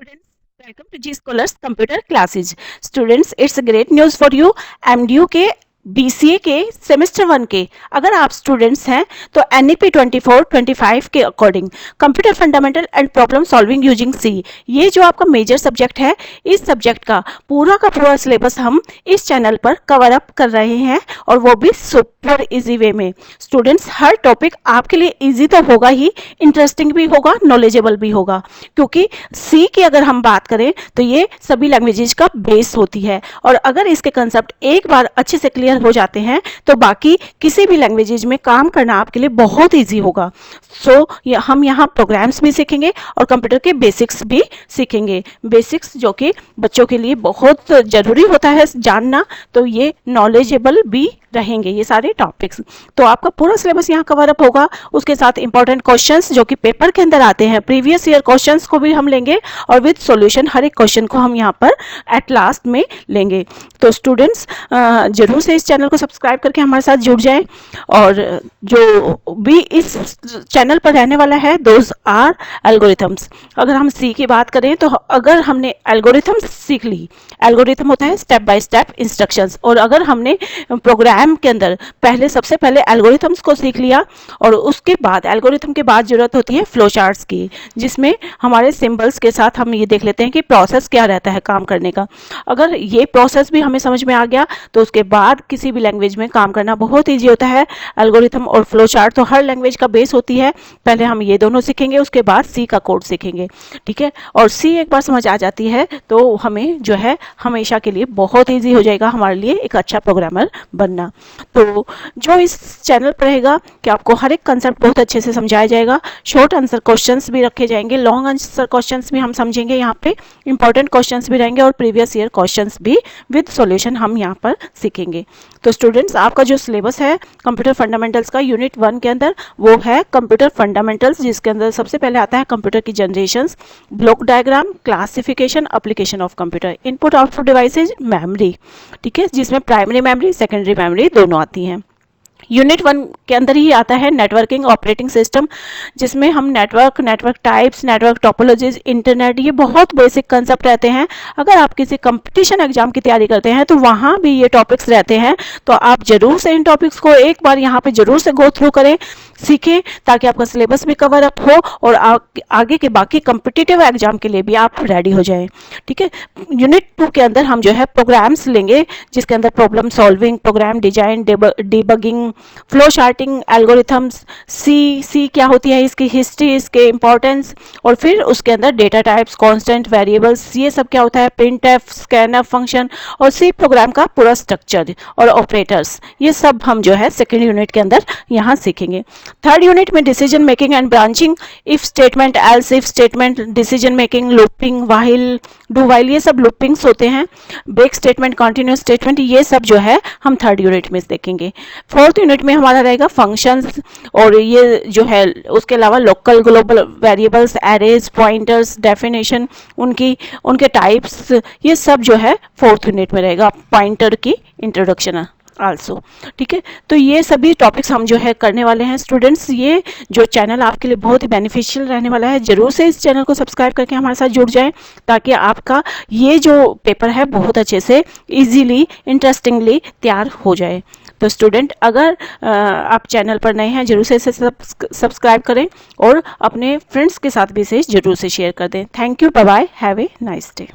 Students, welcome to G Scholars Computer Classes. Students, it's a great news for you. MDU के BCA के semester 1 के अगर आप students हैं तो NEP 24-25 के according computer fundamental and problem solving using C, ये जो आपका मेजर सब्जेक्ट है, इस सब्जेक्ट का पूरा सिलेबस हम इस चैनल पर कवर अप कर रहे हैं और वो भी सुपर इजी वे में। स्टूडेंट्स, हर टॉपिक आपके लिए इजी तो होगा ही, इंटरेस्टिंग भी होगा, नॉलेजेबल भी होगा, क्योंकि सी की अगर हम बात करें तो ये सभी लैंग्वेजेस का बेस होती है और अगर इसके कंसेप्ट एक बार अच्छे से क्लियर हो जाते हैं तो बाकी किसी भी लैंग्वेजेज में काम करना आपके लिए बहुत इजी होगा। हम यहाँ प्रोग्राम्स भी सीखेंगे और कंप्यूटर के बेसिक्स भी सीखेंगे। बेसिक्स जो कि बच्चों के लिए बहुत ज़रूरी होता है जानना, तो ये नॉलेजेबल भी रहेंगे ये सारे टॉपिक्स। तो आपका पूरा सिलेबस यहाँ कवर अप होगा, उसके साथ इंपॉर्टेंट क्वेश्चंस जो कि पेपर के अंदर आते हैं, प्रीवियस ईयर क्वेश्चंस को भी हम लेंगे और विद सॉल्यूशन हर एक क्वेश्चन को हम यहाँ पर एट लास्ट में लेंगे। तो स्टूडेंट्स, जरूर से इस चैनल को सब्सक्राइब करके हमारे साथ जुड़ जाएं और जो भी इस चैनल पर रहने वाला है दोज आर एल्गोरिथम्स। अगर हम सी की बात करें तो अगर हमने एल्गोरिथम्स सीख ली, एल्गोरिथम होता है स्टेप बाय स्टेप इंस्ट्रक्शंस, और अगर हमने प्रोग्राम के अंदर सबसे पहले एल्गोरिथम्स को सीख लिया और उसके बाद एल्गोरिथम के बाद जरूरत होती है फ्लो चार्ट्स की, जिसमें हमारे सिंबल्स के साथ हम ये देख लेते हैं कि प्रोसेस क्या रहता है काम करने का। अगर ये प्रोसेस भी हमें समझ में आ गया तो उसके बाद किसी भी लैंग्वेज में काम करना बहुत ईजी होता है। एल्गोरिथम और फ्लो चार्ट तो हर लैंग्वेज का बेस होती है। पहले हम ये दोनों सीखेंगे, उसके बाद सी का कोड सीखेंगे, ठीक है। और सी एक बार समझ आ जाती है तो हमें जो है हमेशा के लिए बहुत ईजी हो जाएगा हमारे लिए एक अच्छा प्रोग्रामर बनना। तो जो इस चैनल पर रहेगा कि आपको हर एक कंसेप्ट बहुत अच्छे से समझाया जाएगा, शॉर्ट आंसर क्वेश्चंस भी रखे जाएंगे, लॉन्ग आंसर क्वेश्चंस भी हम समझेंगे, यहाँ पे इंपॉर्टेंट क्वेश्चंस भी रहेंगे और प्रीवियस ईयर क्वेश्चंस भी विद सॉल्यूशन हम यहाँ पर सीखेंगे। तो स्टूडेंट्स, आपका जो सिलेबस है कंप्यूटर फंडामेंटल्स का यूनिट 1 के अंदर वो है कंप्यूटर फंडामेंटल्स, जिसके अंदर सबसे पहले आता है कंप्यूटर की generations, block diagram, classification, application of computer, input output devices, memory, ठीक है, जिसमें प्राइमरी मेमोरी सेकेंडरी मेमोरी दोनों आती हैं। यूनिट 1 के अंदर ही आता है नेटवर्किंग ऑपरेटिंग सिस्टम, जिसमें हम network types, network topologies, internet, ये बहुत बेसिक कंसेप्ट रहते हैं। अगर आप किसी कंपटीशन एग्जाम की तैयारी करते हैं तो वहाँ भी ये टॉपिक्स रहते हैं, तो आप जरूर से इन टॉपिक्स को एक बार यहाँ पे जरूर से गो थ्रू करें, सीखें, ताकि आपका सिलेबस भी कवर अप हो और आगे के बाकी कम्पिटिटिव एग्जाम के लिए भी आप रेडी हो जाएं, ठीक है। यूनिट 2 के अंदर हम जो है प्रोग्राम्स लेंगे, जिसके अंदर problem solving, program design, debugging, flow charting, algorithms, C क्या होती है, इसकी हिस्ट्री, इसके इंपॉर्टेंस, और फिर उसके अंदर डेटा टाइप्स, कांस्टेंट, वेरिएबल्स, ये सब क्या होता है, प्रिंटफ, स्कैनफ फंक्शन, और सी प्रोग्राम का पूरा स्ट्रक्चर और ऑपरेटर्स, ये सब हम जो है सेकेंड यूनिट के अंदर यहाँ सीखेंगे। थर्ड यूनिट में decision making and branching, if statement, else if statement, decision making, looping, while, do while, ये सब लूपिंग्स होते हैं, ब्रेक स्टेटमेंट, कंटीन्यूअस स्टेटमेंट, ये सब जो है हम थर्ड यूनिट में देखेंगे। फोर्थ यूनिट में हमारा रहेगा फंक्शंस, और ये जो है उसके अलावा local global variables, arrays, pointers, definition, उनके टाइप्स, ये सब जो है फोर्थ यूनिट में रहेगा। पॉइंटर की इंट्रोडक्शन आल्सो, ठीक है। तो ये सभी टॉपिक्स हम जो है करने वाले हैं। स्टूडेंट्स, ये जो चैनल आपके लिए बहुत ही बेनिफिशियल रहने वाला है, जरूर से इस चैनल को सब्सक्राइब करके हमारे साथ जुड़ जाएं, ताकि आपका ये जो पेपर है बहुत अच्छे से इजीली, इंटरेस्टिंगली तैयार हो जाए। तो स्टूडेंट, अगर आप चैनल पर नए हैं, जरूर से इसे सब्सक्राइब करें और अपने फ्रेंड्स के साथ भी इसे जरूर से शेयर कर दें। Thank you, bye bye, have a nice day.